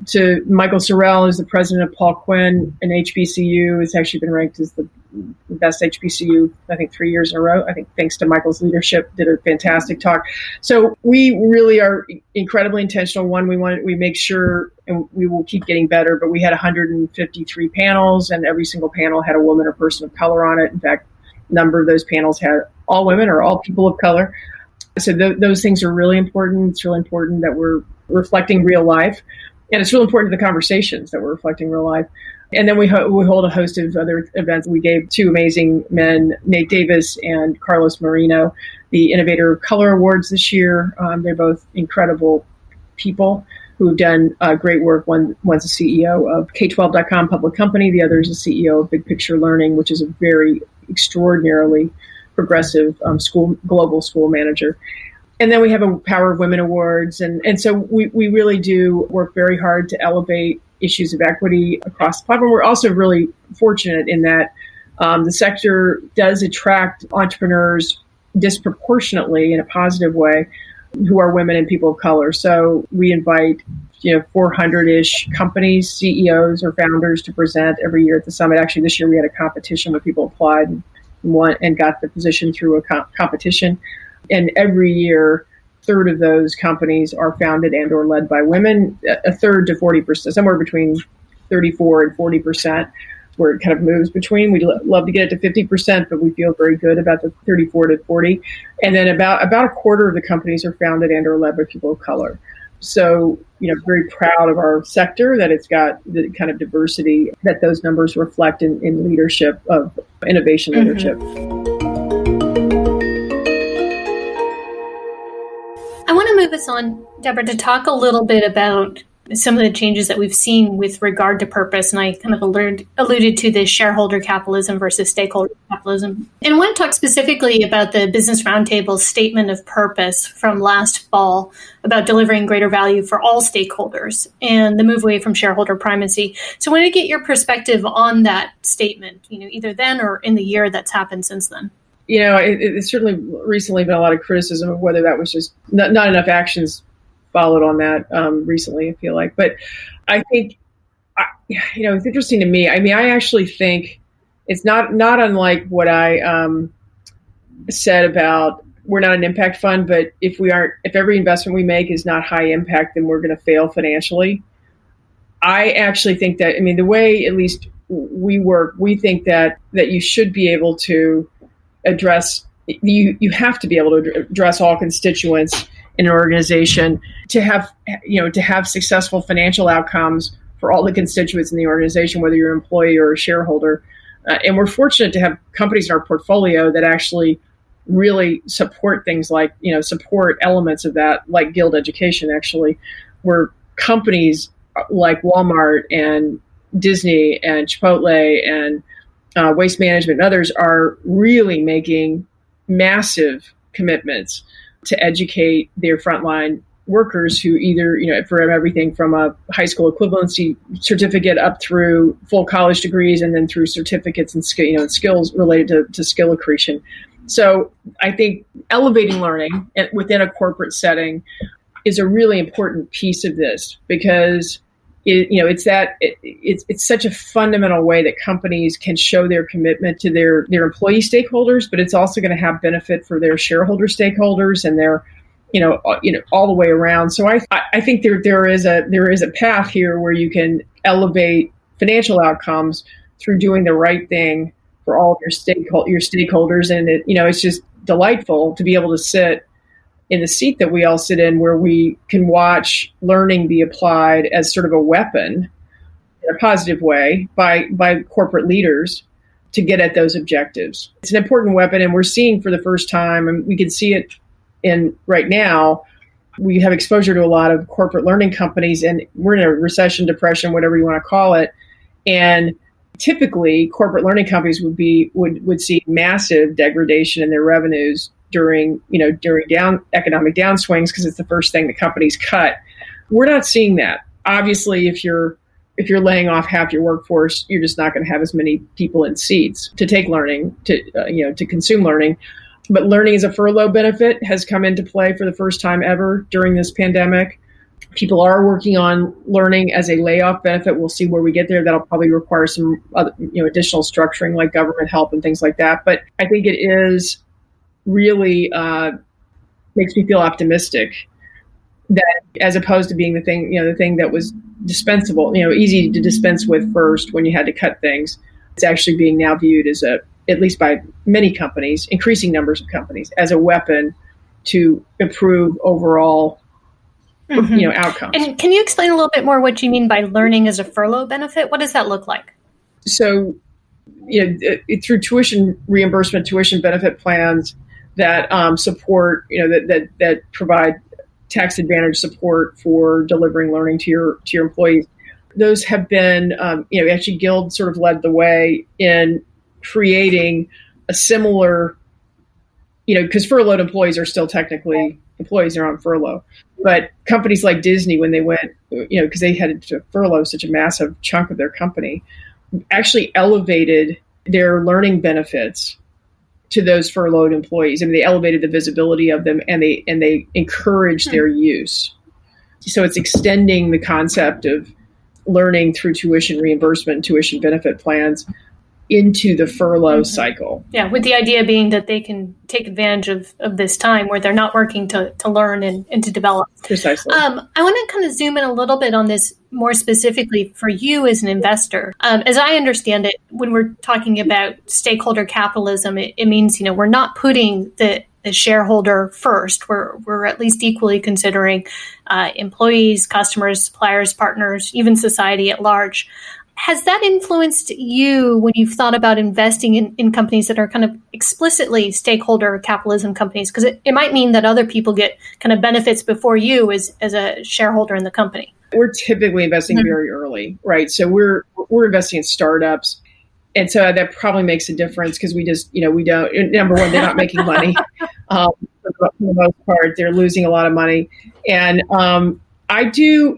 to Michael Sorrell, who's the president of Paul Quinn, and HBCU. It's actually been ranked as the best HBCU, I think, 3 years in a row. I think thanks to Michael's leadership, did a fantastic talk. So we really are incredibly intentional. One, we make sure, and we will keep getting better, but we had 153 panels, and every single panel had a woman or person of color on it. In fact, a number of those panels had all women or all people of color. So those things are really important. It's really important that we're reflecting real life. And it's really important to the conversations that we're reflecting real life. And then we hold a host of other events. We gave two amazing men, Nate Davis and Carlos Marino, the Innovator of Color Awards this year. They're both incredible people who have done great work. One's a CEO of K12.com public company. The other is a CEO of Big Picture Learning, which is a very extraordinarily progressive global school manager. And then we have a Power of Women Awards. And so we really do work very hard to elevate issues of equity across the platform. We're also really fortunate in that the sector does attract entrepreneurs disproportionately in a positive way who are women and people of color. So we invite 400-ish companies, CEOs or founders to present every year at the summit. Actually, this year we had a competition where people applied and won and got the position through a competition. And every year, a third of those companies are founded and or led by women, a third to 40%, somewhere between 34 and 40%, where it kind of moves between. We'd love to get it to 50%, but we feel very good about the 34 to 40. And then about a quarter of the companies are founded and or led by people of color. So, very proud of our sector that it's got the kind of diversity that those numbers reflect in leadership of innovation leadership. I want to move us on, Deborah, to talk a little bit about some of the changes that we've seen with regard to purpose. And I kind of alluded to the shareholder capitalism versus stakeholder capitalism. And I want to talk specifically about the Business Roundtable statement of purpose from last fall about delivering greater value for all stakeholders and the move away from shareholder primacy. So I want to get your perspective on that statement, either then or in the year that's happened since then. It's certainly recently been a lot of criticism of whether that was just not enough actions followed on that recently, I feel like. But I think, it's interesting to me. I mean, I actually think it's not unlike what I said about we're not an impact fund, but if every investment we make is not high impact, then we're going to fail financially. I actually think that, the way at least we work, we think that you should be able to address, you have to be able to address all constituents in an organization to have successful financial outcomes for all the constituents in the organization, whether you're an employee or a shareholder. And we're fortunate to have companies in our portfolio that actually really support things like, support elements of that, like Guild Education, actually, where companies like Walmart and Disney and Chipotle and Waste Management and others are really making massive commitments to educate their frontline workers who either, for everything from a high school equivalency certificate up through full college degrees and then through certificates and skills related to skill accretion. So I think elevating learning within a corporate setting is a really important piece of this because it's such a fundamental way that companies can show their commitment to their employee stakeholders, but it's also going to have benefit for their shareholder stakeholders and their, all the way around. So I think there is a path here where you can elevate financial outcomes through doing the right thing for all of your stakeholders. And it's just delightful to be able to sit in the seat that we all sit in, where we can watch learning be applied as sort of a weapon in a positive way by corporate leaders to get at those objectives. It's an important weapon, and we're seeing for the first time, and we can see it in right now, we have exposure to a lot of corporate learning companies, and we're in a recession, depression, whatever you want to call it. And typically corporate learning companies would see massive degradation in their revenues during economic downswings, because it's the first thing that companies cut. We're not seeing that. Obviously, if you're laying off half your workforce, you're just not going to have as many people in seats to take learning, to consume learning. But learning as a furlough benefit has come into play for the first time ever during this pandemic. People are working on learning as a layoff benefit. We'll see where we get there. That'll probably require some other, additional structuring like government help and things like that. But I think it is really makes me feel optimistic that, as opposed to being the thing that was dispensable, easy to dispense with first when you had to cut things, it's actually being now viewed as at least by many companies, increasing numbers of companies, as a weapon to improve overall outcomes. And can you explain a little bit more what you mean by learning as a furlough benefit? What does that look like? So, through tuition reimbursement, tuition benefit plans that support, that provide tax advantage support for delivering learning to your employees. Those have been, actually Guild sort of led the way in creating a similar, because furloughed employees are still technically employees, they're on furlough. But companies like Disney, when they went, because they had to furlough such a massive chunk of their company, actually elevated their learning benefits to those furloughed employees. I mean, they elevated the visibility of them, and they encouraged their use. So it's extending the concept of learning through tuition reimbursement, tuition benefit plans into the furlough cycle. Yeah, with the idea being that they can take advantage of this time where they're not working to learn and to develop. Precisely. I want to kind of zoom in a little bit on this more specifically for you as an investor. As I understand it, when we're talking about stakeholder capitalism, it means, we're not putting the shareholder first. We're at least equally considering employees, customers, suppliers, partners, even society at large. Has that influenced you when you've thought about investing in companies that are kind of explicitly stakeholder capitalism companies? Because it might mean that other people get kind of benefits before you as a shareholder in the company. We're typically investing very early, right? So we're investing in startups. And so that probably makes a difference because we just, we don't, number one, they're not making money. For the most part, they're losing a lot of money. And I do,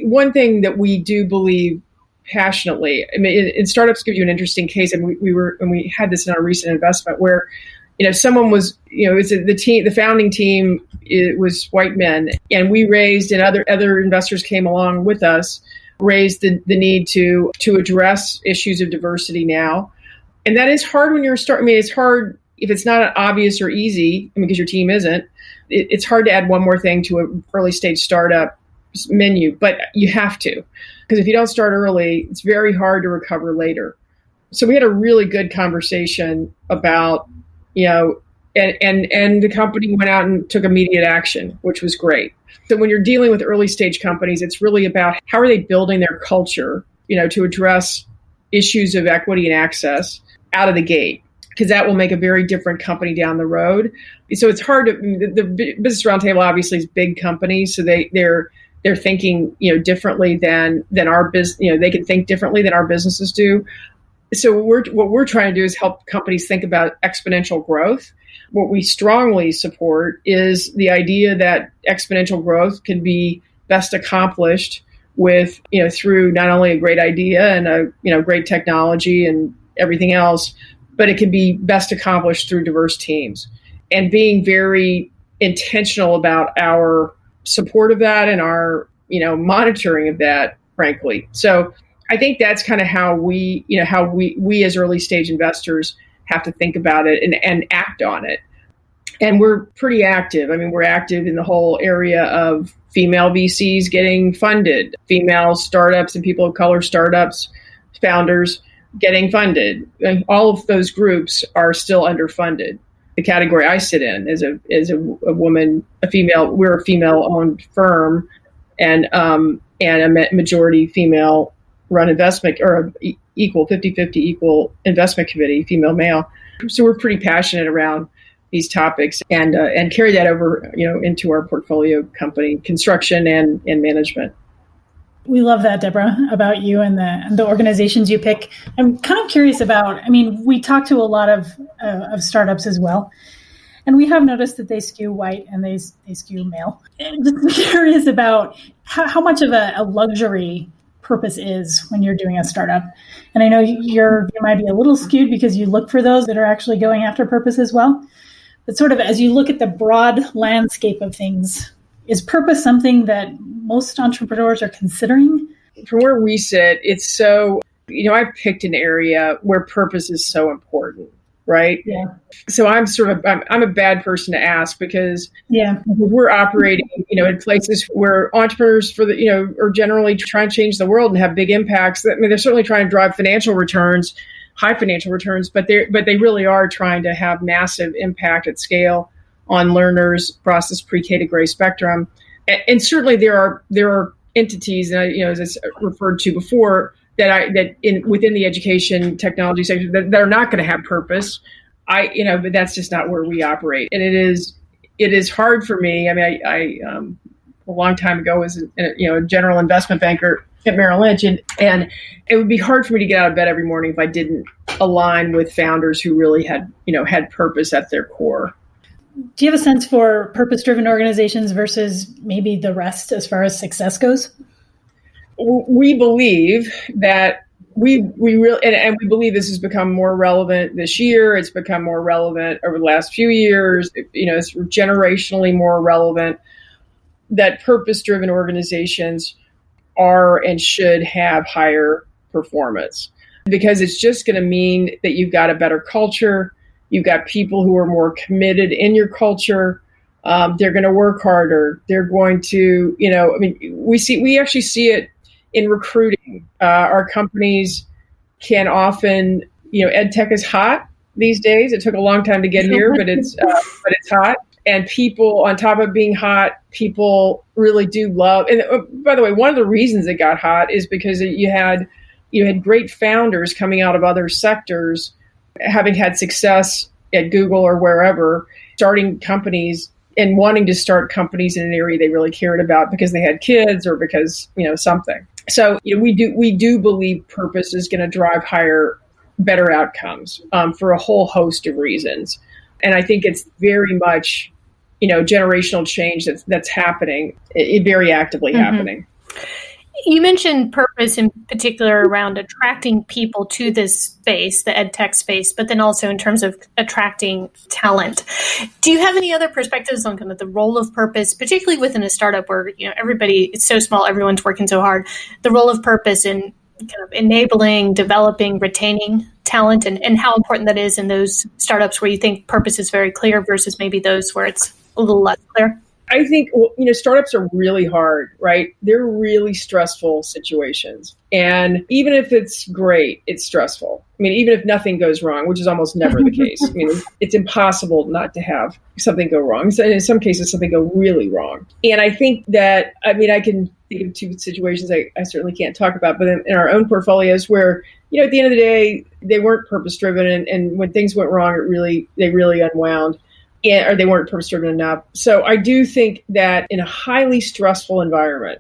one thing that we do believe passionately, I mean, in startups give you an interesting case. And we had this in our recent investment where, someone was, it's the founding team, it was white men, and we raised, and other investors came along with us, raised the need to address issues of diversity now. And that is hard when you're starting. I mean, it's hard if it's not obvious or easy, because your team isn't. It's hard to add one more thing to an early stage startup menu, but you have to, because if you don't start early, it's very hard to recover later. So we had a really good conversation about, and the company went out and took immediate action, which was great. So when you're dealing with early stage companies, it's really about how are they building their culture, to address issues of equity and access out of the gate, because that will make a very different company down the road. So it's hard to, the Business Roundtable obviously is big companies, so they're thinking, differently than our business. They can think differently than our businesses do. So what we're trying to do is help companies think about exponential growth. What we strongly support is the idea that exponential growth can be best accomplished with, through not only a great idea and a great technology and everything else, but it can be best accomplished through diverse teams, and being very intentional about our support of that and our, monitoring of that, frankly. So I think that's kind of how we as early stage investors have to think about it and act on it. And we're pretty active. I mean, we're active in the whole area of female VCs getting funded, female startups and people of color startups, founders getting funded. And all of those groups are still underfunded. The category I sit in is a woman, a female. We're a female-owned firm, and a majority female-run investment, or equal 50-50 equal investment committee, female male. So we're pretty passionate around these topics, and carry that over, into our portfolio company construction and management. We love that, Deborah, about you and the organizations you pick. I'm kind of curious about, we talk to a lot of startups as well, and we have noticed that they skew white and they skew male. Just curious about how much of a luxury purpose is when you're doing a startup. And I know you might be a little skewed because you look for those that are actually going after purpose as well. But sort of as you look at the broad landscape of things, Is purpose something that most entrepreneurs are considering? From where we sit, it's so, I've picked an area where purpose is so important, right? Yeah. So I'm a bad person to ask because yeah, we're operating, in places where entrepreneurs are generally trying to change the world and have big impacts. I mean, they're certainly trying to drive financial returns, high financial returns, but they really are trying to have massive impact at scale on learners across this pre-K to gray spectrum. And certainly there are entities, as I referred to before, within the education technology sector that are not going to have purpose. But that's just not where we operate. And it is hard for me. I mean, I a long time ago was a general investment banker at Merrill Lynch, and it would be hard for me to get out of bed every morning if I didn't align with founders who really had purpose at their core. Do you have a sense for purpose-driven organizations versus maybe the rest as far as success goes? We believe that we really, and we believe this has become more relevant this year. It's become more relevant over the last few years. It's generationally more relevant that purpose-driven organizations are and should have higher performance, because it's just going to mean that you've got a better culture. You've got people who are more committed in your culture. They're going to work harder. They're going to, we actually see it in recruiting. Our companies can often, ed tech is hot these days. It took a long time to get here, but it's hot. And people, on top of being hot, people really do love. And by the way, one of the reasons it got hot is because you had great founders coming out of other sectors, having had success at Google or wherever, starting companies and wanting to start companies in an area they really cared about because they had kids or because, something. So we do believe purpose is going to drive better outcomes for a whole host of reasons. And I think it's very much, generational change that's happening, very actively happening. You mentioned purpose in particular around attracting people to this space, the ed tech space, but then also in terms of attracting talent. Do you have any other perspectives on kind of the role of purpose, particularly within a startup where, everybody, it's so small, everyone's working so hard, the role of purpose in kind of enabling, developing, retaining talent, and how important that is in those startups where you think purpose is very clear versus maybe those where it's a little less clear? I think, startups are really hard, right? They're really stressful situations. And even if it's great, it's stressful. I mean, even if nothing goes wrong, which is almost never the case. I mean, it's impossible not to have something go wrong. So in some cases, something go really wrong. And I think that, I can think of two situations I certainly can't talk about, but in our own portfolios where, at the end of the day, they weren't purpose-driven. And when things went wrong, they really unwound. Or they weren't purpose-driven enough. So I do think that in a highly stressful environment,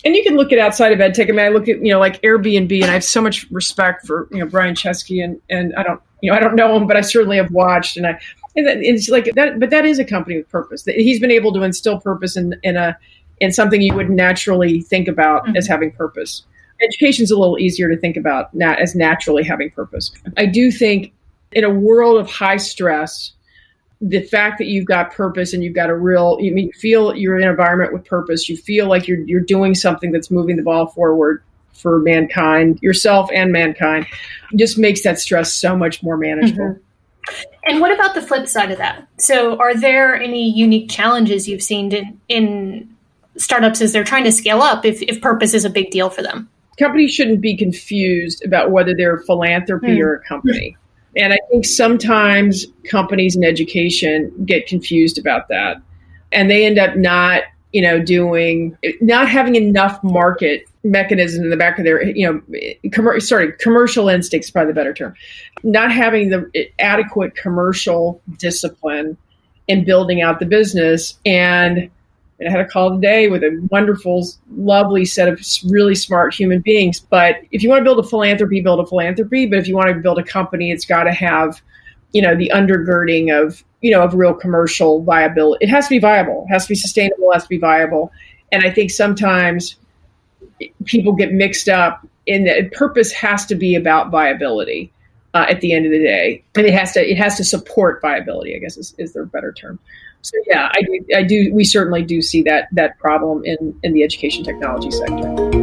and you can look at outside of ed tech. I mean, I look at, like Airbnb, and I have so much respect for, Brian Chesky, and I don't know him, but I certainly have watched, and it's like that, but that is a company with purpose. He's been able to instill purpose in something you wouldn't naturally think about as having purpose. Education's a little easier to think about as naturally having purpose. I do think in a world of high stress, the fact that you've got purpose and you've got you feel you're in an environment with purpose, you feel like you're doing something that's moving the ball forward for mankind, yourself and mankind, just makes that stress so much more manageable. And what about the flip side of that? So are there any unique challenges you've seen in startups as they're trying to scale up if purpose is a big deal for them? Companies shouldn't be confused about whether they're a philanthropy or a company. And I think sometimes companies in education get confused about that. And they end up not having enough market mechanism in the back of their, commercial instincts is probably the better term. Not having the adequate commercial discipline in building out the business. And I had a call today with a wonderful, lovely set of really smart human beings. But if you want to build a philanthropy, build a philanthropy. But if you want to build a company, it's got to have, the undergirding of real commercial viability. It has to be viable. It has to be sustainable. It has to be viable. And I think sometimes people get mixed up in that purpose has to be about viability at the end of the day. And it has to support viability, I guess is the better term. So yeah, I do. We certainly do see that problem in the education technology sector.